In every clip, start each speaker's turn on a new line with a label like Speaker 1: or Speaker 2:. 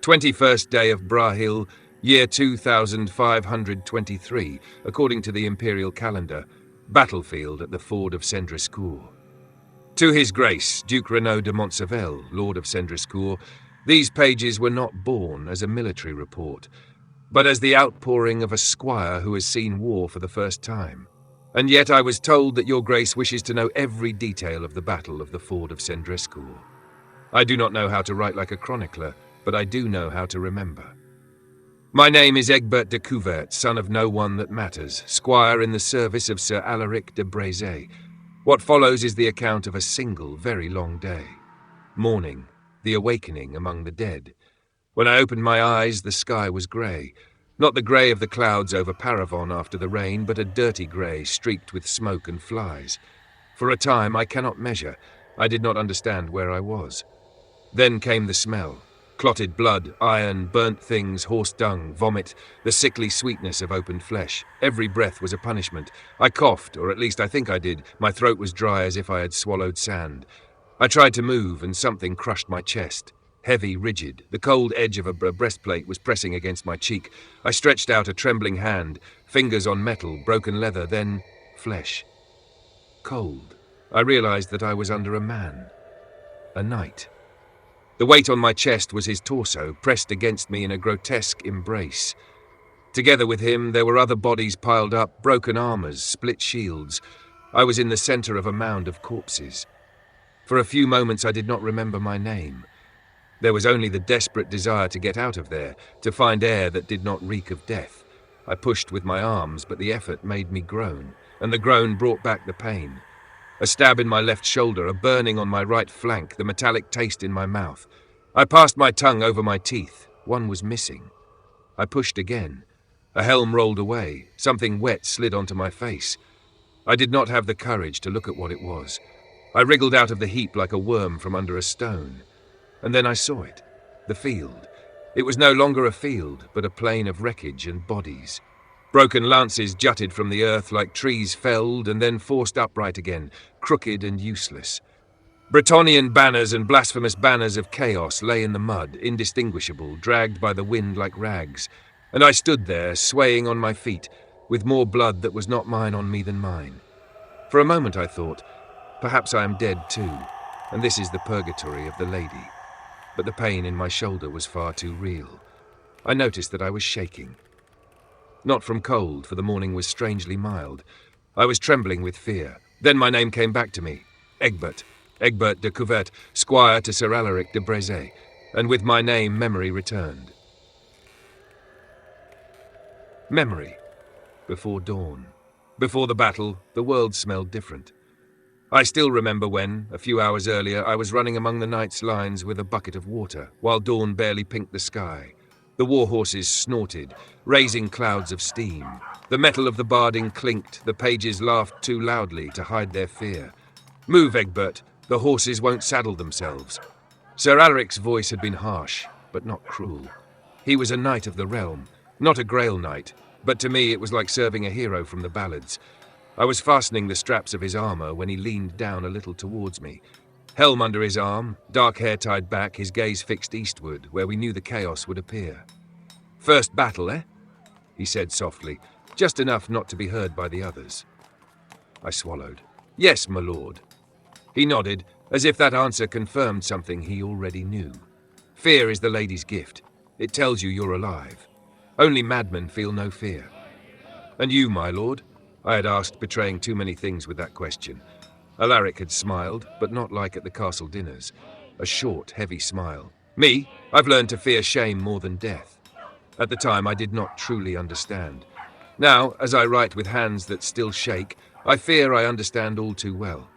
Speaker 1: 21st day of Brahil, year 2523, according to the imperial calendar. Battlefield at the Ford of Cendrescour. To His Grace, Duke Renaud de Montsevel, Lord of Cendrescour, these pages were not born as a military report, but as the outpouring of a squire who has seen war for the first time. And yet I was told that your Grace wishes to know every detail of the Battle of the Ford of Cendrescour. I do not know how to write like a chronicler, but I do know how to remember. My name is Egbert de Couvert, son of no one that matters, squire in the service of Sir Alaric de Brezé. What follows is the account of a single, very long day. Morning, the awakening among the dead. When I opened my eyes, the sky was grey. Not the grey of the clouds over Paravon after the rain, but a dirty grey streaked with smoke and flies. For a time I cannot measure. I did not understand where I was. Then came the smell. Clotted blood, iron, burnt things, horse dung, vomit, the sickly sweetness of opened flesh. Every breath was a punishment. I coughed, or at least I think I did. My throat was dry as if I had swallowed sand. I tried to move, and something crushed my chest. Heavy, rigid. The cold edge of a breastplate was pressing against my cheek. I stretched out a trembling hand, fingers on metal, broken leather, then flesh. Cold. I realized that I was under a man. A knight. The weight on my chest was his torso, pressed against me in a grotesque embrace. Together with him, there were other bodies piled up, broken armors, split shields. I was in the center of a mound of corpses. For a few moments I did not remember my name. There was only the desperate desire to get out of there, to find air that did not reek of death. I pushed with my arms, but the effort made me groan, and the groan brought back the pain. A stab in my left shoulder, a burning on my right flank, the metallic taste in my mouth. I passed my tongue over my teeth. One was missing. I pushed again. A helm rolled away. Something wet slid onto my face. I did not have the courage to look at what it was. I wriggled out of the heap like a worm from under a stone. And then I saw it. The field. It was no longer a field, but a plain of wreckage and bodies. Broken lances jutted from the earth like trees felled and then forced upright again, crooked and useless. Bretonnian banners and blasphemous banners of chaos lay in the mud, indistinguishable, dragged by the wind like rags. And I stood there, swaying on my feet, with more blood that was not mine on me than mine. For a moment I thought, perhaps I am dead too, and this is the purgatory of the lady. But the pain in my shoulder was far too real. I noticed that I was shaking. Not from cold, for the morning was strangely mild. I was trembling with fear. Then my name came back to me. Egbert de Couvert, squire to Sir Alaric de Brezé. And with my name, memory returned. Memory. Before dawn. Before the battle, the world smelled different. I still remember when, a few hours earlier, I was running among the knight's lines with a bucket of water, while dawn barely pinked the sky. The war horses snorted, raising clouds of steam. The metal of the barding clinked, the pages laughed too loudly to hide their fear. Move, Egbert, the horses won't saddle themselves. Sir Alaric's voice had been harsh, but not cruel. He was a knight of the realm, not a Grail knight, but to me it was like serving a hero from the ballads. I was fastening the straps of his armor when he leaned down a little towards me. Helm under his arm, dark hair tied back, his gaze fixed eastward, where we knew the chaos would appear. First battle, eh? He said softly, just enough not to be heard by the others. I swallowed. Yes, my lord. He nodded, as if that answer confirmed something he already knew. Fear is the lady's gift. It tells you you're alive. Only madmen feel no fear. And you, my lord? I had asked, betraying too many things with that question. Alaric had smiled, but not like at the castle dinners. A short, heavy smile. Me? I've learned to fear shame more than death. At the time, I did not truly understand. Now, as I write with hands that still shake, I fear I understand all too well.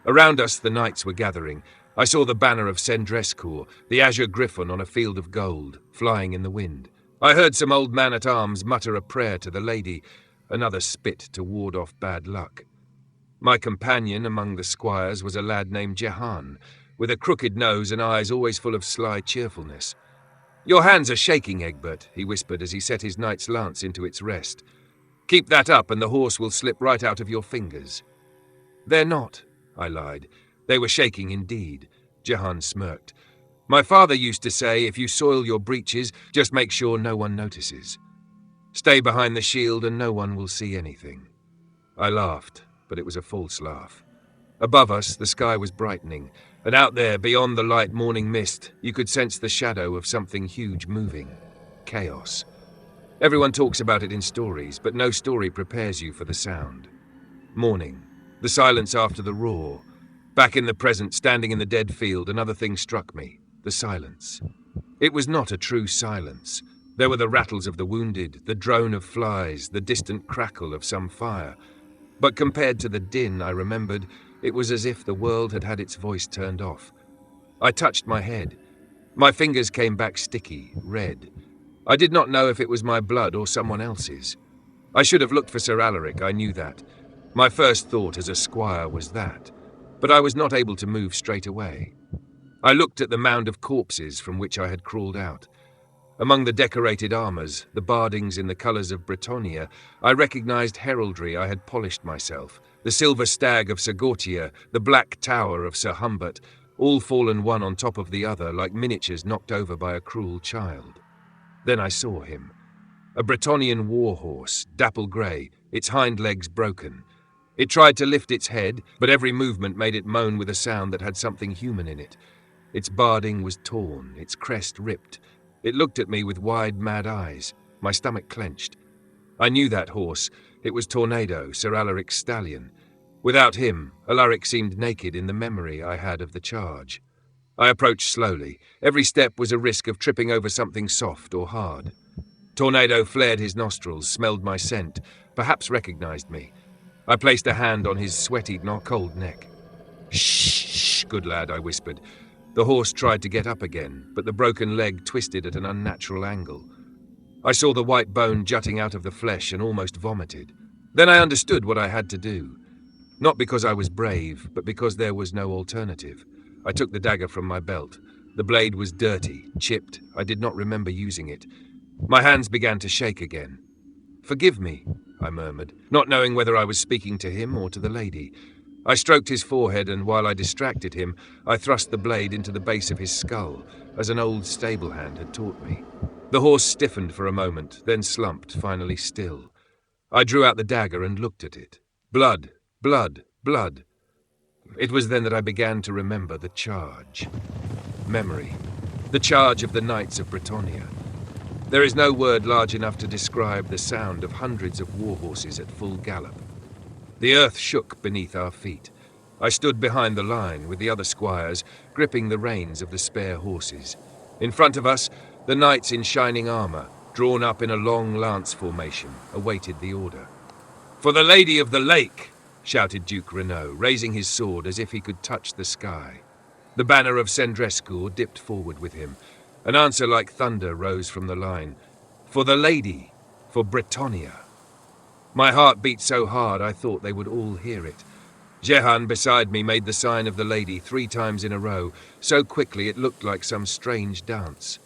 Speaker 1: Around us, the knights were gathering. I saw the banner of Cendrescour, the azure griffon on a field of gold, flying in the wind. I heard some old man-at-arms mutter a prayer to the lady, another spit to ward off bad luck. My companion among the squires was a lad named Jehan, with a crooked nose and eyes always full of sly cheerfulness. "Your hands are shaking, Egbert," he whispered as he set his knight's lance into its rest. "Keep that up and the horse will slip right out of your fingers." "They're not," I lied. They were shaking indeed. Jehan smirked. My father used to say, if you soil your breeches, just make sure no one notices. Stay behind the shield and no one will see anything. I laughed, but it was a false laugh. Above us, the sky was brightening, and out there, beyond the light morning mist, you could sense the shadow of something huge moving. Chaos. Everyone talks about it in stories, but no story prepares you for the sound. Morning. The silence after the roar. Back in the present, standing in the dead field, another thing struck me. The silence. It was not a true silence. There were the rattles of the wounded, the drone of flies, the distant crackle of some fire. But compared to the din I remembered, it was as if the world had had its voice turned off. I touched my head. My fingers came back sticky, red. I did not know if it was my blood or someone else's. I should have looked for Sir Alaric, I knew that. My first thought as a squire was that, but I was not able to move straight away. I looked at the mound of corpses from which I had crawled out. Among the decorated armours, the bardings in the colours of Bretonnia, I recognised heraldry I had polished myself, the silver stag of Sir Gautier, the black tower of Sir Humbert, all fallen one on top of the other like miniatures knocked over by a cruel child. Then I saw him. A Bretonnian war horse, dapple grey, its hind legs broken. It tried to lift its head, but every movement made it moan with a sound that had something human in it. Its barding was torn, its crest ripped. It looked at me with wide, mad eyes. My stomach clenched. I knew that horse. It was Tornado, Sir Alaric's stallion. Without him, Alaric seemed naked in the memory I had of the charge. I approached slowly. Every step was a risk of tripping over something soft or hard. Tornado flared his nostrils, smelled my scent, perhaps recognized me. I placed a hand on his sweaty, not cold neck. Shh, good lad, I whispered. The horse tried to get up again, but the broken leg twisted at an unnatural angle. I saw the white bone jutting out of the flesh and almost vomited. Then I understood what I had to do. Not because I was brave, but because there was no alternative. I took the dagger from my belt. The blade was dirty, chipped. I did not remember using it. My hands began to shake again. "Forgive me," I murmured, not knowing whether I was speaking to him or to the lady. I stroked his forehead, and while I distracted him, I thrust the blade into the base of his skull, as an old stable hand had taught me. The horse stiffened for a moment, then slumped, finally still. I drew out the dagger and looked at it. Blood, blood, blood. It was then that I began to remember the charge. Memory. The charge of the Knights of Bretonnia. There is no word large enough to describe the sound of hundreds of war horses at full gallop. The earth shook beneath our feet. I stood behind the line with the other squires, gripping the reins of the spare horses. In front of us, the knights in shining armour, drawn up in a long lance formation, awaited the order. "For the Lady of the Lake!" shouted Duke Renaud, raising his sword as if he could touch the sky. The banner of Cendrescour dipped forward with him. An answer like thunder rose from the line. "For the Lady! For Bretonnia!" My heart beat so hard I thought they would all hear it. Jehan beside me made the sign of the lady 3 times in a row, so quickly it looked like some strange dance.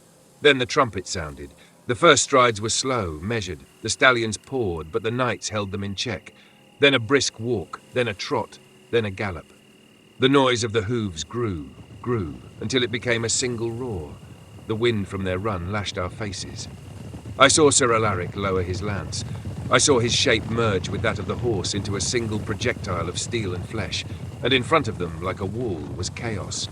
Speaker 1: Then the trumpet sounded. The first strides were slow, measured. The stallions pawed, but the knights held them in check. Then a brisk walk, then a trot, then a gallop. The noise of the hooves grew, until it became a single roar. The wind from their run lashed our faces. I saw Sir Alaric lower his lance. I saw his shape merge with that of the horse into a single projectile of steel and flesh, and in front of them, like a wall, was chaos.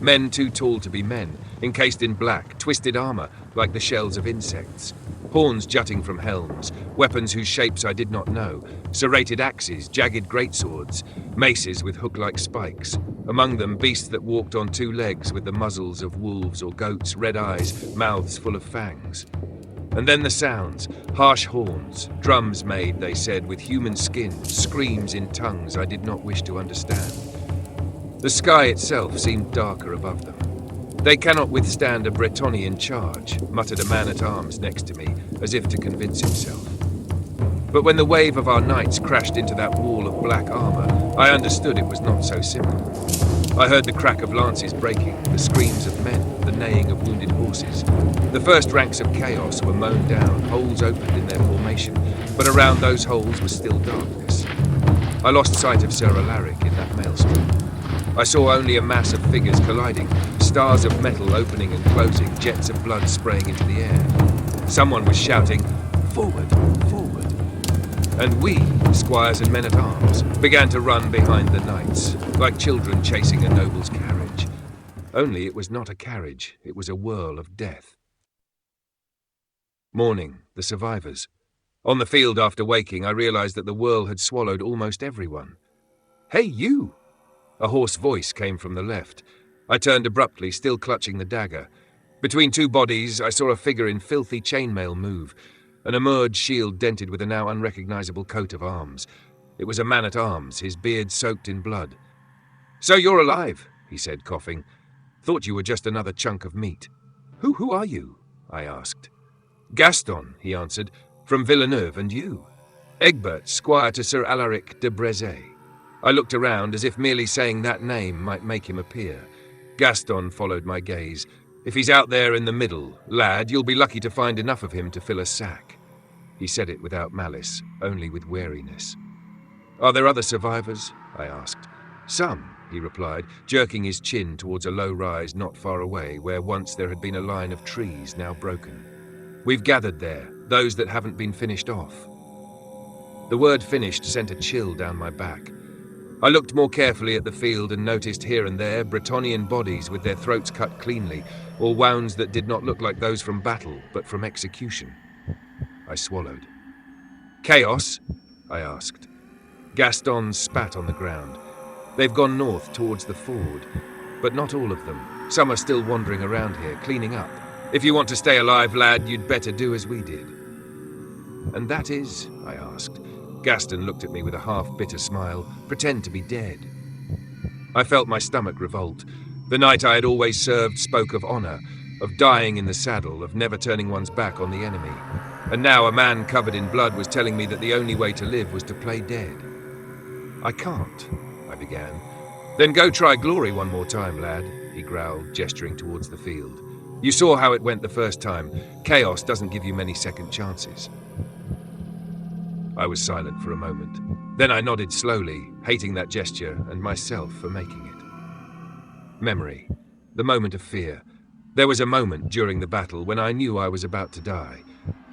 Speaker 1: Men too tall to be men, encased in black, twisted armour, like the shells of insects. Horns jutting from helms, weapons whose shapes I did not know, serrated axes, jagged greatswords, maces with hook-like spikes. Among them, beasts that walked on 2 legs with the muzzles of wolves or goats, red eyes, mouths full of fangs. And then the sounds, harsh horns, drums made, they said, with human skin, screams in tongues I did not wish to understand. The sky itself seemed darker above them. "They cannot withstand a Bretonnian charge," muttered a man-at-arms next to me, as if to convince himself. But when the wave of our knights crashed into that wall of black armour, I understood it was not so simple. I heard the crack of lances breaking, the screams of men, the neighing of wounded horses. The first ranks of chaos were mown down, holes opened in their formation, but around those holes was still darkness. I lost sight of Sir Alaric in that maelstrom. I saw only a mass of figures colliding, stars of metal opening and closing, jets of blood spraying into the air. Someone was shouting, "Forward, forward." And we, squires and men-at-arms, began to run behind the knights, like children chasing a noble's carriage. Only it was not a carriage, it was a whirl of death. Morning, the survivors. On the field after waking, I realized that the whirl had swallowed almost everyone. "Hey, you!" A hoarse voice came from the left. I turned abruptly, still clutching the dagger. Between two bodies, I saw a figure in filthy chainmail move, an emerged shield dented with a now unrecognizable coat of arms. It was a man-at-arms, his beard soaked in blood. "So you're alive," he said, coughing. "Thought you were just another chunk of meat." Who are you?" I asked. "Gaston," he answered, "from Villeneuve, and you?" "Egbert, squire to Sir Alaric de Brezé." I looked around as if merely saying that name might make him appear. Gaston followed my gaze. "If he's out there in the middle, lad, you'll be lucky to find enough of him to fill a sack." He said it without malice, only with wariness. "Are there other survivors?" I asked. "Some," he replied, jerking his chin towards a low rise not far away where once there had been a line of trees now broken. "We've gathered there, those that haven't been finished off." The word finished sent a chill down my back. I looked more carefully at the field and noticed here and there Bretonnian bodies with their throats cut cleanly, or wounds that did not look like those from battle, but from execution. I swallowed. "Chaos?" I asked. Gaston spat on the ground. "They've gone north towards the ford, but not all of them. Some are still wandering around here, cleaning up. If you want to stay alive, lad, you'd better do as we did." "And that is?" I asked. Gaston looked at me with a half-bitter smile. "Pretend to be dead." I felt my stomach revolt. The knight I had always served spoke of honor, of dying in the saddle, of never turning one's back on the enemy. And now a man covered in blood was telling me that the only way to live was to play dead. "I can't," I began. "Then go try glory one more time, lad," he growled, gesturing towards the field. "You saw how it went the first time. Chaos doesn't give you many second chances." I was silent for a moment. Then I nodded slowly, hating that gesture and myself for making it. Memory. The moment of fear. There was a moment during the battle when I knew I was about to die.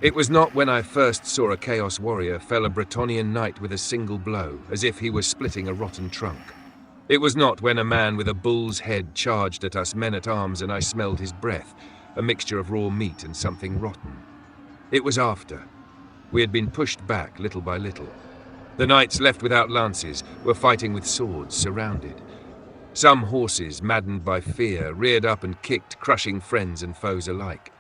Speaker 1: It was not when I first saw a Chaos warrior fell a Bretonnian knight with a single blow, as if he was splitting a rotten trunk. It was not when a man with a bull's head charged at us men-at-arms and I smelled his breath, a mixture of raw meat and something rotten. It was after. We had been pushed back little by little. The knights left without lances were fighting with swords, surrounded. Some horses, maddened by fear, reared up and kicked, crushing friends and foes alike.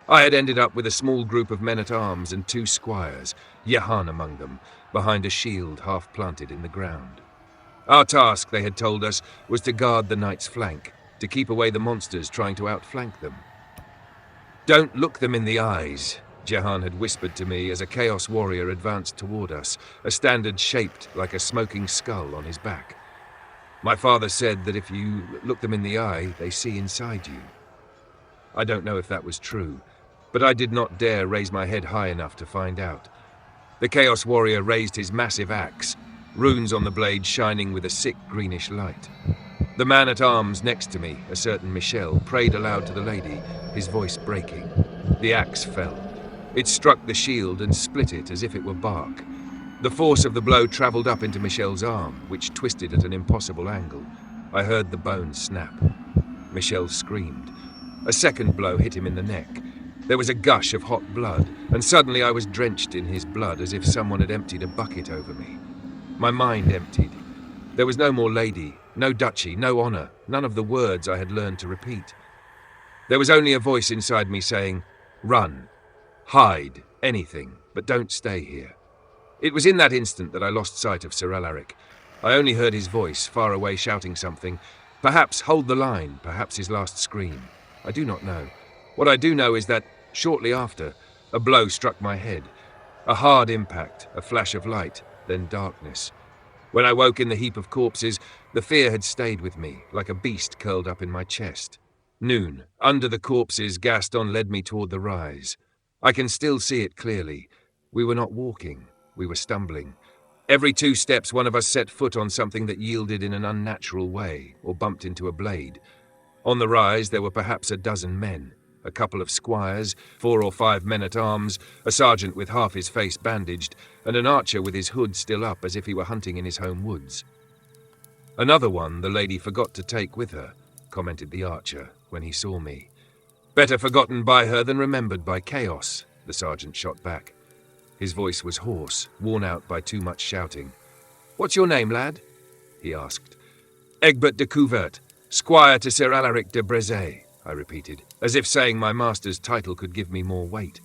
Speaker 1: I had ended up with a small group of men-at-arms and 2 squires, Jehan among them, behind a shield half planted in the ground. Our task, they had told us, was to guard the knights' flank, to keep away the monsters trying to outflank them. "Don't look them in the eyes," Jehan had whispered to me as a Chaos warrior advanced toward us, a standard shaped like a smoking skull on his back. "My father said that if you look them in the eye, they see inside you." I don't know if that was true, but I did not dare raise my head high enough to find out. The Chaos warrior raised his massive axe, runes on the blade shining with a sick greenish light. The man-at-arms next to me, a certain Michel, prayed aloud to the lady, his voice breaking. The axe fell. It struck the shield and split it as if it were bark. The force of the blow travelled up into Michel's arm, which twisted at an impossible angle. I heard the bones snap. Michel screamed. A second blow hit him in the neck. There was a gush of hot blood, and suddenly I was drenched in his blood as if someone had emptied a bucket over me. My mind emptied. There was no more lady, no duchy, no honour, none of the words I had learned to repeat. There was only a voice inside me saying, "Run. Hide, anything, but don't stay here." It was in that instant that I lost sight of Sir Alaric. I only heard his voice, far away, shouting something. Perhaps hold the line, perhaps his last scream. I do not know. What I do know is that, shortly after, a blow struck my head. A hard impact, a flash of light, then darkness. When I woke in the heap of corpses, the fear had stayed with me, like a beast curled up in my chest. Noon. Under the corpses, Gaston led me toward the rise. I can still see it clearly. We were not walking. We were stumbling. Every 2 steps, one of us set foot on something that yielded in an unnatural way, or bumped into a blade. On the rise, there were perhaps a dozen men, a couple of squires, 4 or 5 men-at-arms, a sergeant with half his face bandaged, and an archer with his hood still up as if he were hunting in his home woods. "Another one the lady forgot to take with her," commented the archer when he saw me. "Better forgotten by her than remembered by chaos," the sergeant shot back. His voice was hoarse, worn out by too much shouting. "What's your name, lad?" he asked. "Egbert de Couvert, squire to Sir Alaric de Brezé," I repeated, as if saying my master's title could give me more weight.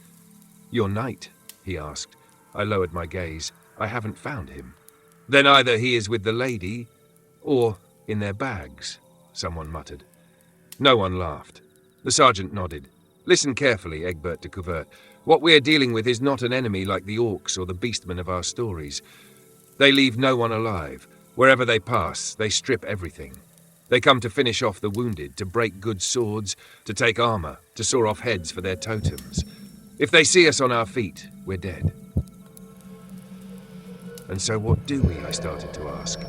Speaker 1: "Your knight?" he asked. I lowered my gaze. "I haven't found him." "Then either he is with the lady, or in their bags," someone muttered. No one laughed. The sergeant nodded. "Listen carefully, Egbert de Couvert. What we are dealing with is not an enemy like the orcs or the beastmen of our stories. They leave no one alive. Wherever they pass, they strip everything. They come to finish off the wounded, to break good swords, to take armor, to saw off heads for their totems. If they see us on our feet, we're dead." "And so what do we?" I started to ask.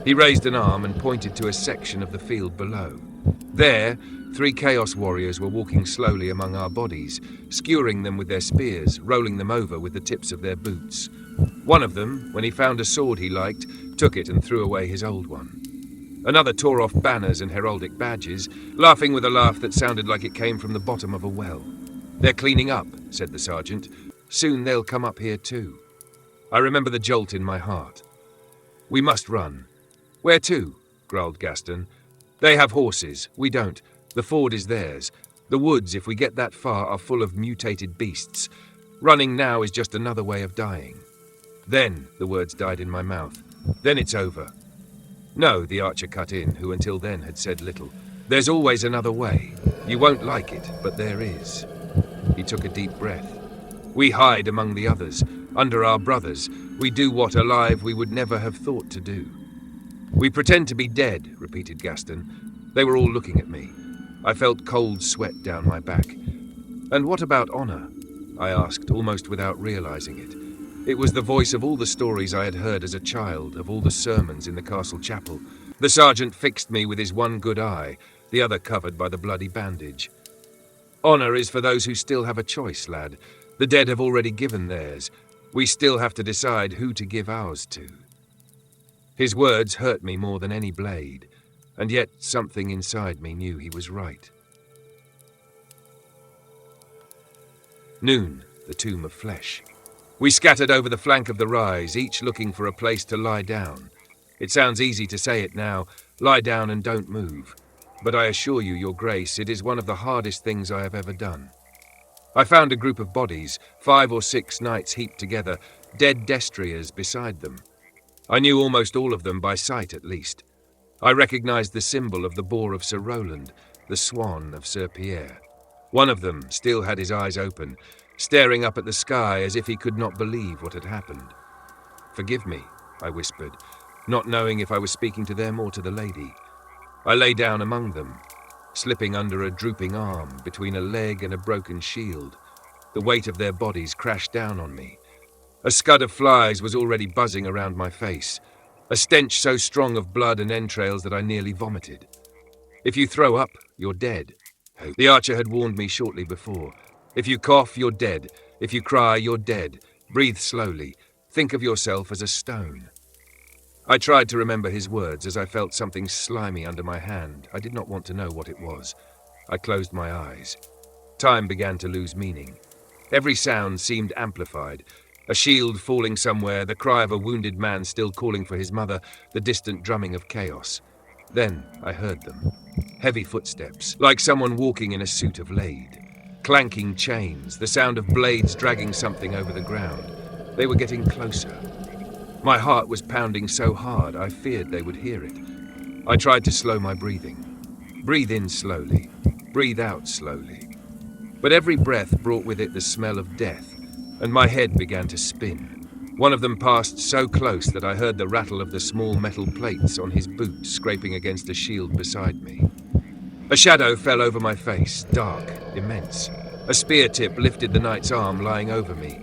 Speaker 1: He raised an arm and pointed to a section of the field below. There, 3 chaos warriors were walking slowly among our bodies, skewering them with their spears, rolling them over with the tips of their boots. One of them, when he found a sword he liked, took it and threw away his old one. Another tore off banners and heraldic badges, laughing with a laugh that sounded like it came from the bottom of a well. "They're cleaning up," said the sergeant. "Soon they'll come up here too." I remember the jolt in my heart. "We must run." "Where to?" growled Gaston. "They have horses. We don't. The ford is theirs. The woods, if we get that far, are full of mutated beasts. Running now is just another way of dying." "Then," the words died in my mouth, "then it's over." "No," the archer cut in, who until then had said little. "There's always another way. You won't like it, but there is." He took a deep breath. "We hide among the others, under our brothers. We do what, alive, we would never have thought to do." "We pretend to be dead," repeated Gaston. They were all looking at me. I felt cold sweat down my back. "And what about honor?" I asked, almost without realizing it. It was the voice of all the stories I had heard as a child, of all the sermons in the castle chapel. The sergeant fixed me with his one good eye, the other covered by the bloody bandage. "Honor is for those who still have a choice, lad. The dead have already given theirs. We still have to decide who to give ours to." His words hurt me more than any blade, and yet something inside me knew he was right. Noon, the tomb of flesh. We scattered over the flank of the rise, each looking for a place to lie down. It sounds easy to say it now, lie down and don't move. But I assure you, Your Grace, it is one of the hardest things I have ever done. I found a group of bodies, 5 or 6 knights heaped together, dead destriers beside them. I knew almost all of them by sight at least. I recognized the symbol of the boar of Sir Roland, the swan of Sir Pierre. One of them still had his eyes open, staring up at the sky as if he could not believe what had happened. "Forgive me," I whispered, not knowing if I was speaking to them or to the lady. I lay down among them, slipping under a drooping arm, between a leg and a broken shield. The weight of their bodies crashed down on me. A scud of flies was already buzzing around my face, a stench so strong of blood and entrails that I nearly vomited. "If you throw up, you're dead," the archer had warned me shortly before. "If you cough, you're dead. If you cry, you're dead. Breathe slowly. Think of yourself as a stone." I tried to remember his words as I felt something slimy under my hand. I did not want to know what it was. I closed my eyes. Time began to lose meaning. Every sound seemed amplified. A shield falling somewhere, the cry of a wounded man still calling for his mother, the distant drumming of chaos. Then I heard them. Heavy footsteps, like someone walking in a suit of lead. Clanking chains, the sound of blades dragging something over the ground. They were getting closer. My heart was pounding so hard I feared they would hear it. I tried to slow my breathing. Breathe in slowly, breathe out slowly. But every breath brought with it the smell of death, and my head began to spin. One of them passed so close that I heard the rattle of the small metal plates on his boot scraping against a shield beside me. A shadow fell over my face, dark, immense. A spear tip lifted the knight's arm lying over me.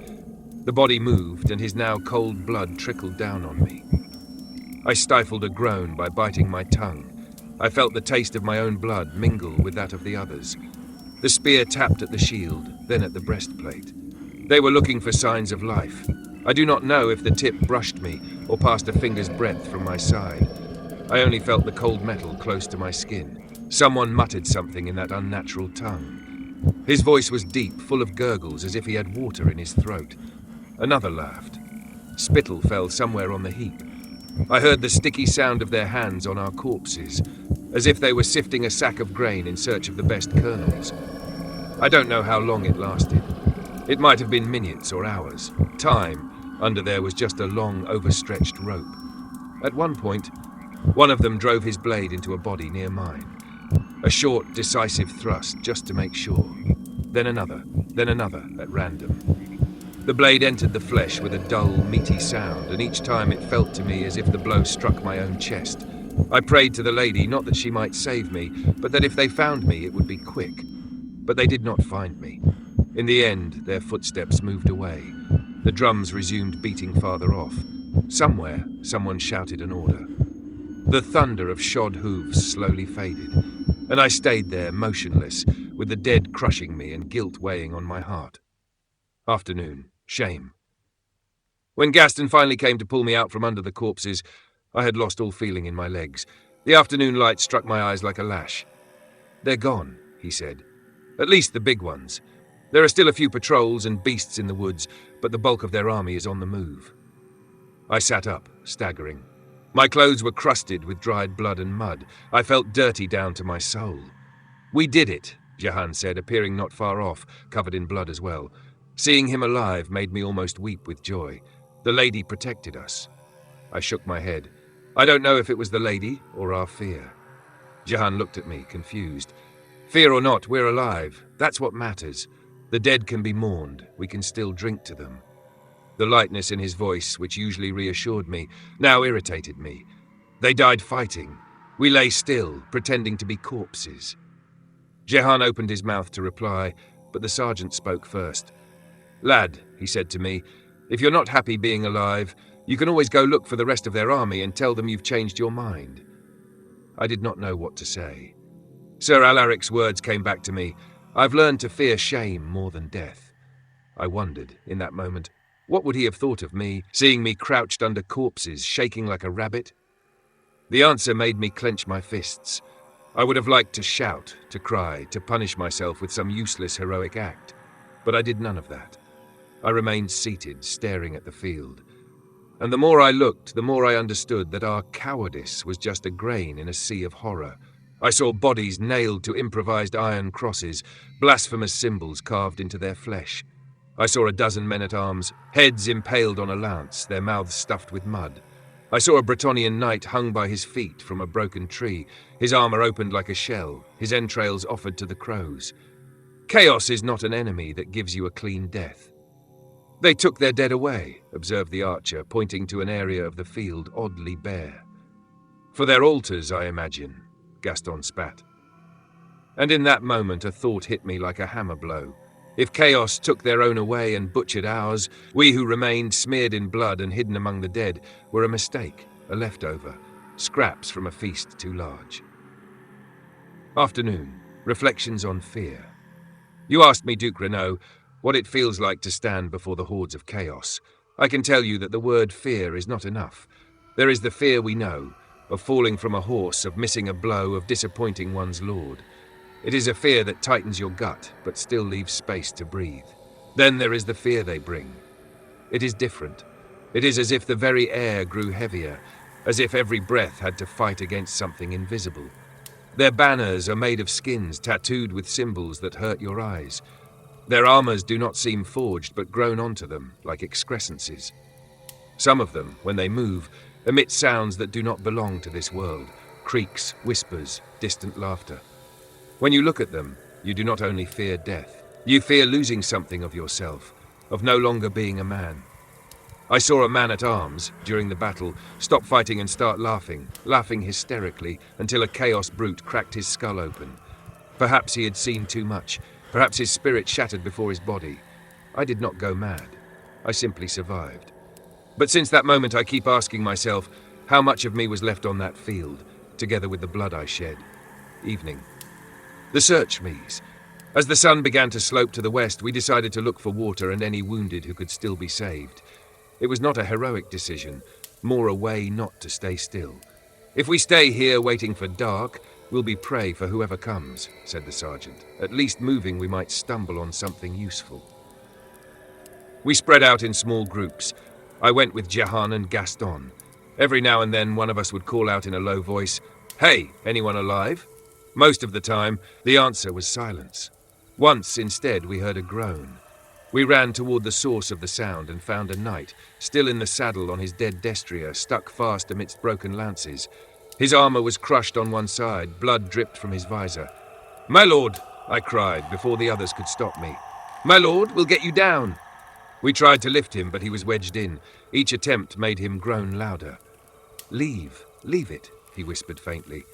Speaker 1: The body moved, and his now cold blood trickled down on me. I stifled a groan by biting my tongue. I felt the taste of my own blood mingle with that of the others. The spear tapped at the shield, then at the breastplate. They were looking for signs of life. I do not know if the tip brushed me or passed a finger's breadth from my side. I only felt the cold metal close to my skin. Someone muttered something in that unnatural tongue. His voice was deep, full of gurgles, as if he had water in his throat. Another laughed. Spittle fell somewhere on the heap. I heard the sticky sound of their hands on our corpses, as if they were sifting a sack of grain in search of the best kernels. I don't know how long it lasted. It might have been minutes or hours. Time, under there, was just a long, overstretched rope. At one point, one of them drove his blade into a body near mine. A short, decisive thrust, just to make sure. Then another at random. The blade entered the flesh with a dull, meaty sound, and each time it felt to me as if the blow struck my own chest. I prayed to the lady, not that she might save me, but that if they found me, it would be quick. But they did not find me. In the end, their footsteps moved away. The drums resumed beating farther off. Somewhere, someone shouted an order. The thunder of shod hooves slowly faded, and I stayed there, motionless, with the dead crushing me and guilt weighing on my heart. Afternoon. Shame. When Gaston finally came to pull me out from under the corpses, I had lost all feeling in my legs. The afternoon light struck my eyes like a lash. "They're gone," he said. "At least the big ones. There are still a few patrols and beasts in the woods, but the bulk of their army is on the move." I sat up, staggering. My clothes were crusted with dried blood and mud. I felt dirty down to my soul. "We did it," Jahan said, appearing not far off, covered in blood as well. Seeing him alive made me almost weep with joy. The lady protected us. I shook my head. I don't know if it was the lady or our fear. Jahan looked at me, confused. "Fear or not, we're alive. That's what matters. The dead can be mourned. We can still drink to them." The lightness in his voice, which usually reassured me, now irritated me. They died fighting. We lay still, pretending to be corpses. Jahan opened his mouth to reply, but the sergeant spoke first. "Lad," he said to me, "if you're not happy being alive, you can always go look for the rest of their army and tell them you've changed your mind." I did not know what to say. Sir Alaric's words came back to me. "I've learned to fear shame more than death." I wondered, in that moment, what would he have thought of me, seeing me crouched under corpses, shaking like a rabbit? The answer made me clench my fists. I would have liked to shout, to cry, to punish myself with some useless heroic act, but I did none of that. I remained seated, staring at the field. And the more I looked, the more I understood that our cowardice was just a grain in a sea of horror. I saw bodies nailed to improvised iron crosses, blasphemous symbols carved into their flesh. I saw a dozen men-at-arms, heads impaled on a lance, their mouths stuffed with mud. I saw a Bretonnian knight hung by his feet from a broken tree, his armor opened like a shell, his entrails offered to the crows. Chaos is not an enemy that gives you a clean death. "They took their dead away," observed the archer, pointing to an area of the field oddly bare. "For their altars, I imagine," Gaston spat. And in that moment a thought hit me like a hammer blow. If Chaos took their own away and butchered ours, we who remained, smeared in blood and hidden among the dead, were a mistake, a leftover, scraps from a feast too large. Afternoon. Reflections on fear. You asked me, Duke Renaud, what it feels like to stand before the hordes of chaos. I can tell you that the word fear is not enough. There is the fear we know, of falling from a horse, of missing a blow, of disappointing one's lord. It is a fear that tightens your gut, but still leaves space to breathe. Then there is the fear they bring. It is different. It is as if the very air grew heavier, as if every breath had to fight against something invisible. Their banners are made of skins tattooed with symbols that hurt your eyes. Their armors do not seem forged, but grown onto them, like excrescences. Some of them, when they move, emit sounds that do not belong to this world, creaks, whispers, distant laughter. When you look at them, you do not only fear death, you fear losing something of yourself, of no longer being a man. I saw a man-at-arms, during the battle, stop fighting and start laughing hysterically, until a chaos brute cracked his skull open. Perhaps he had seen too much. Perhaps his spirit shattered before his body. I did not go mad. I simply survived. But since that moment I keep asking myself how much of me was left on that field, together with the blood I shed. Evening. The search mees. As the sun began to slope to the west, we decided to look for water and any wounded who could still be saved. It was not a heroic decision, more a way not to stay still. If we stay here waiting for dark, we'll be prey for whoever comes, said the sergeant. At least moving, we might stumble on something useful. We spread out in small groups. I went with Jehan and Gaston. Every now and then, one of us would call out in a low voice, "Hey, anyone alive?" Most of the time, the answer was silence. Once, instead, we heard a groan. We ran toward the source of the sound and found a knight, still in the saddle on his dead destrier, stuck fast amidst broken lances. His armor was crushed on one side, blood dripped from his visor. "My lord," I cried before the others could stop me. "My lord, we'll get you down." We tried to lift him, but he was wedged in. Each attempt made him groan louder. Leave it," he whispered faintly.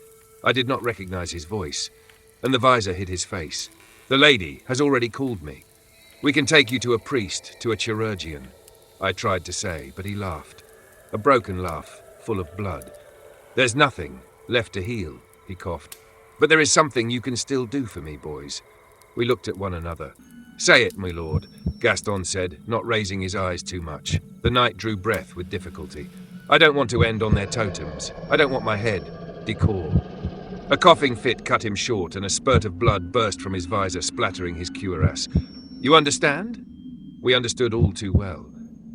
Speaker 1: I did not recognize his voice, and the visor hid his face. "The lady has already called me. We can take you to a priest, to a chirurgeon," I tried to say, but he laughed. A broken laugh, full of blood. "There's nothing left to heal," he coughed. "But there is something you can still do for me, boys." We looked at one another. "Say it, my lord," Gaston said, not raising his eyes too much. The knight drew breath with difficulty. "I don't want to end on their totems. I don't want my head. Decor." A coughing fit cut him short, and a spurt of blood burst from his visor, splattering his cuirass. "You understand?" We understood all too well.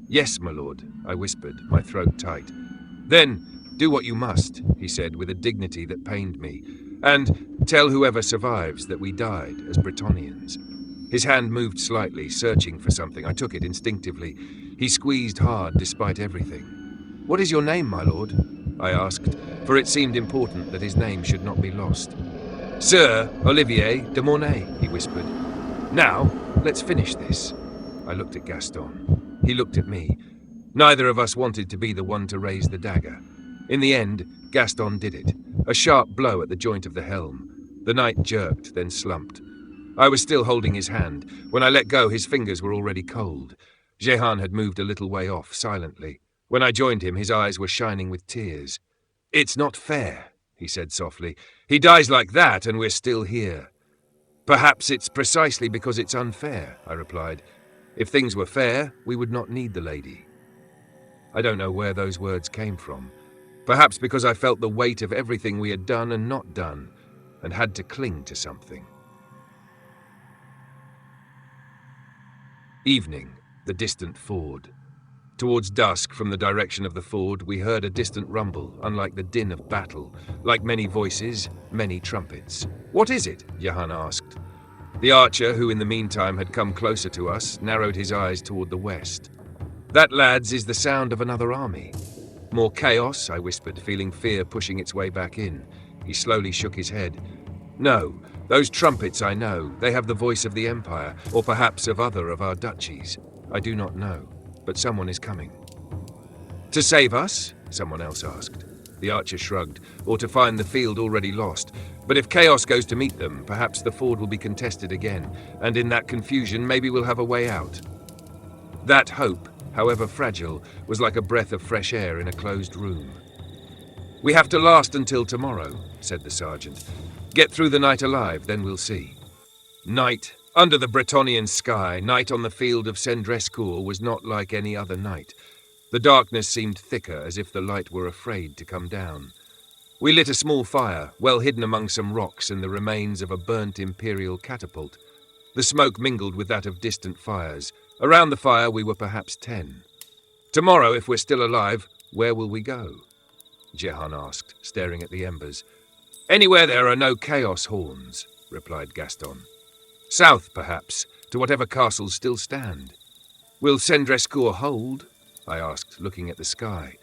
Speaker 1: "Yes, my lord," I whispered, my throat tight. "Then, do what you must," he said with a dignity that pained me, "and tell whoever survives that we died as Bretonnians." His hand moved slightly, searching for something. I took it instinctively. He squeezed hard despite everything. "What is your name, my lord?" I asked, for it seemed important that his name should not be lost. "Sir Olivier de Mornay," he whispered. "Now, let's finish this." I looked at Gaston. He looked at me. Neither of us wanted to be the one to raise the dagger. In the end, Gaston did it. A sharp blow at the joint of the helm. The knight jerked, then slumped. I was still holding his hand. When I let go, his fingers were already cold. Jehan had moved a little way off, silently. When I joined him, his eyes were shining with tears. "It's not fair," he said softly. "He dies like that, and we're still here." "Perhaps it's precisely because it's unfair," I replied. "If things were fair, we would not need the lady." I don't know where those words came from. Perhaps because I felt the weight of everything we had done and not done, and had to cling to something. Evening, the distant ford. Towards dusk, from the direction of the ford, we heard a distant rumble, unlike the din of battle, like many voices, many trumpets. "What is it?" Jehan asked. The archer, who in the meantime had come closer to us, narrowed his eyes toward the west. "That, lads, is the sound of another army." "More chaos?" I whispered, feeling fear pushing its way back in. He slowly shook his head. "No, those trumpets I know. They have the voice of the Empire, or perhaps of other of our duchies. I do not know, but someone is coming." "To save us?" someone else asked. The archer shrugged. "Or to find the field already lost. But if chaos goes to meet them, perhaps the ford will be contested again, and in that confusion maybe we'll have a way out." That hope, however fragile, was like a breath of fresh air in a closed room. "We have to last until tomorrow," said the sergeant. "Get through the night alive, then we'll see." Night, under the Bretonnian sky, night on the Field of Cendrescour was not like any other night. The darkness seemed thicker, as if the light were afraid to come down. We lit a small fire, well hidden among some rocks and the remains of a burnt imperial catapult. The smoke mingled with that of distant fires. Around the fire we were perhaps 10. "Tomorrow, if we're still alive, where will we go?" Jehan asked, staring at the embers. "Anywhere there are no chaos horns," replied Gaston. "South, perhaps, to whatever castles still stand." "Will Cendrescour hold?" I asked, looking at the sky.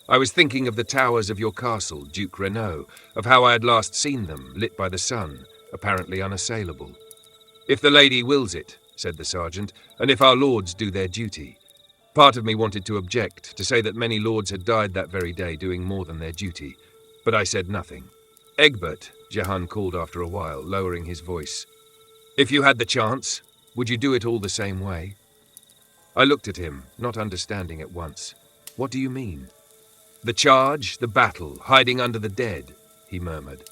Speaker 1: I was thinking of the towers of your castle, Duke Renaud, of how I had last seen them, lit by the sun, apparently unassailable. "If the lady wills it," said the sergeant, "and if our lords do their duty." Part of me wanted to object, to say that many lords had died that very day doing more than their duty, but I said nothing. "Egbert," Jehan called after a while, lowering his voice. "If you had the chance, would you do it all the same way?" I looked at him, not understanding at once. What do you mean? The charge, the battle, hiding under the dead, he murmured.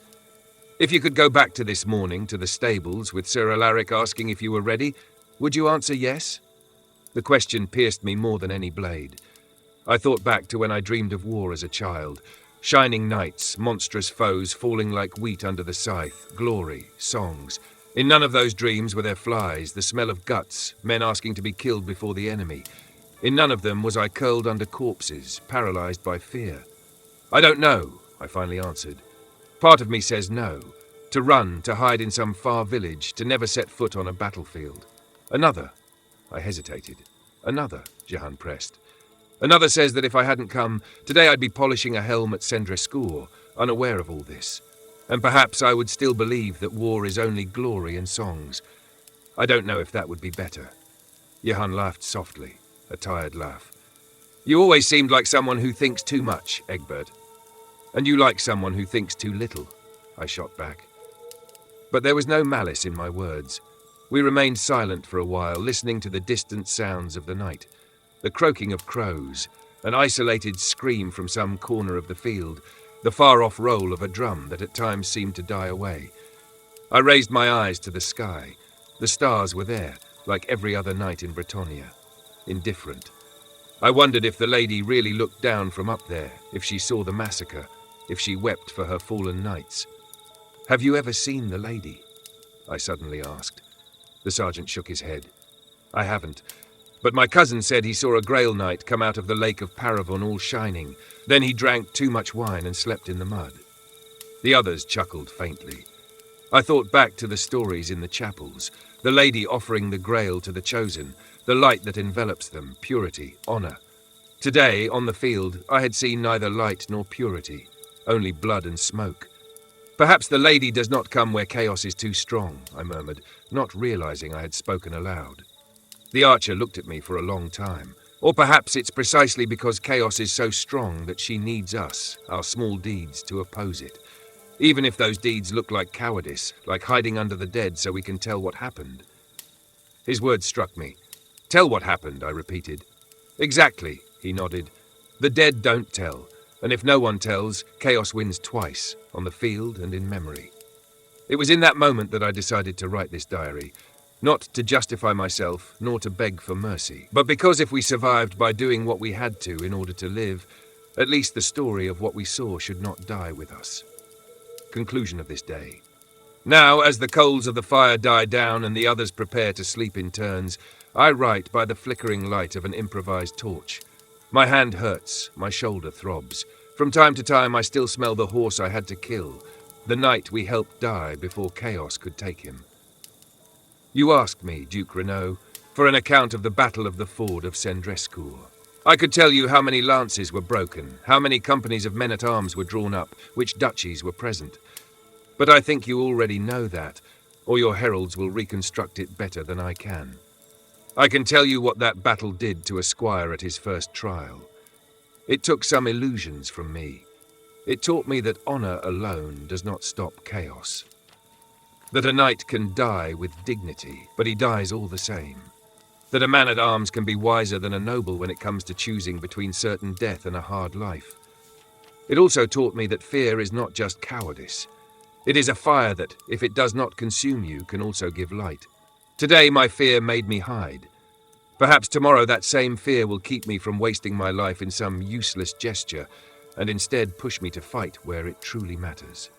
Speaker 1: If you could go back to this morning, to the stables, with Sir Alaric asking if you were ready, would you answer yes? The question pierced me more than any blade. I thought back to when I dreamed of war as a child. Shining knights, monstrous foes falling like wheat under the scythe, glory, songs. In none of those dreams were there flies, the smell of guts, men asking to be killed before the enemy. In none of them was I curled under corpses, paralyzed by fear. I don't know, I finally answered. Part of me says no. To run, to hide in some far village, to never set foot on a battlefield. Another. I hesitated. Another, Jehan pressed. Another says that if I hadn't come, today I'd be polishing a helm at Cendrescour, unaware of all this. And perhaps I would still believe that war is only glory and songs. I don't know if that would be better. Jehan laughed softly, a tired laugh. You always seemed like someone who thinks too much, Egbert. And you like someone who thinks too little, I shot back. But there was no malice in my words. We remained silent for a while, listening to the distant sounds of the night. The croaking of crows, an isolated scream from some corner of the field, the far-off roll of a drum that at times seemed to die away. I raised my eyes to the sky. The stars were there, like every other night in Bretonnia, indifferent. I wondered if the lady really looked down from up there, if she saw the massacre, if she wept for her fallen knights. Have you ever seen the lady? I suddenly asked. The sergeant shook his head. I haven't. But my cousin said he saw a Grail Knight come out of the lake of Paravon all shining. Then he drank too much wine and slept in the mud. The others chuckled faintly. I thought back to the stories in the chapels, the lady offering the Grail to the chosen, the light that envelops them, purity, honor. Today, on the field, I had seen neither light nor purity, only blood and smoke. Perhaps the lady does not come where chaos is too strong, I murmured, not realizing I had spoken aloud. The archer looked at me for a long time. Or perhaps it's precisely because chaos is so strong that she needs us, our small deeds, to oppose it. Even if those deeds look like cowardice, like hiding under the dead so we can tell what happened. His words struck me. Tell what happened, I repeated. Exactly, he nodded. The dead don't tell, and if no one tells, chaos wins twice, on the field and in memory. It was in that moment that I decided to write this diary. Not to justify myself, nor to beg for mercy, but because if we survived by doing what we had to in order to live, at least the story of what we saw should not die with us. Conclusion of this day. Now, as the coals of the fire die down and the others prepare to sleep in turns, I write by the flickering light of an improvised torch. My hand hurts, my shoulder throbs. From time to time I still smell the horse I had to kill, the night we helped die before chaos could take him. You asked me, Duke Renaud, for an account of the Battle of the Ford of Cendrescour. I could tell you how many lances were broken, how many companies of men-at-arms were drawn up, which duchies were present. But I think you already know that, or your heralds will reconstruct it better than I can. I can tell you what that battle did to a squire at his first trial. It took some illusions from me. It taught me that honor alone does not stop chaos. That a knight can die with dignity, but he dies all the same. That a man-at-arms can be wiser than a noble when it comes to choosing between certain death and a hard life. It also taught me that fear is not just cowardice. It is a fire that, if it does not consume you, can also give light. Today my fear made me hide. Perhaps tomorrow that same fear will keep me from wasting my life in some useless gesture, and instead push me to fight where it truly matters.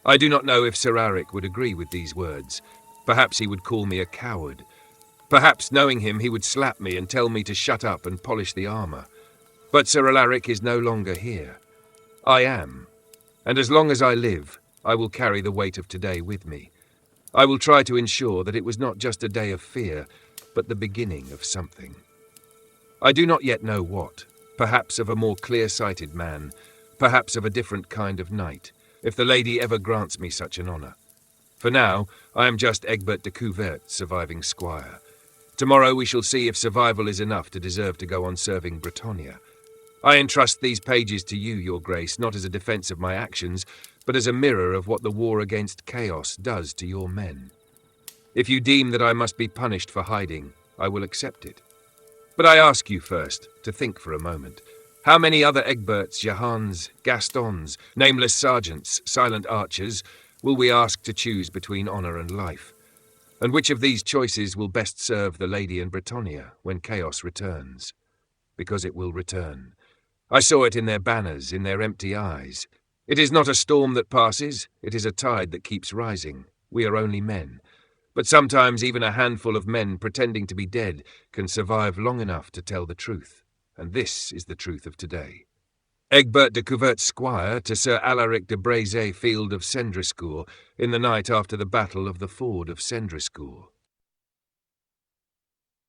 Speaker 1: I do not know if Sir Alaric would agree with these words. Perhaps he would call me a coward. Perhaps, knowing him, he would slap me and tell me to shut up and polish the armor. But Sir Alaric is no longer here. I am. And as long as I live, I will carry the weight of today with me. I will try to ensure that it was not just a day of fear, but the beginning of something. I do not yet know what. Perhaps of a more clear-sighted man. Perhaps of a different kind of knight, if the lady ever grants me such an honor. For now, I am just Egbert de Couvert, surviving squire. Tomorrow we shall see if survival is enough to deserve to go on serving Bretonnia. I entrust these pages to you, your grace, not as a defense of my actions, but as a mirror of what the war against chaos does to your men. If you deem that I must be punished for hiding, I will accept it. But I ask you first to think for a moment. How many other Egberts, Jahans, Gastons, nameless sergeants, silent archers, will we ask to choose between honour and life? And which of these choices will best serve the lady in Bretonnia when chaos returns? Because it will return. I saw it in their banners, in their empty eyes. It is not a storm that passes, it is a tide that keeps rising. We are only men. But sometimes even a handful of men pretending to be dead can survive long enough to tell the truth. And this is the truth of today. Egbert de Couvert's squire to Sir Alaric de Brézé, Field of Cendrescour, in the night after the battle of the Ford of Cendrescour.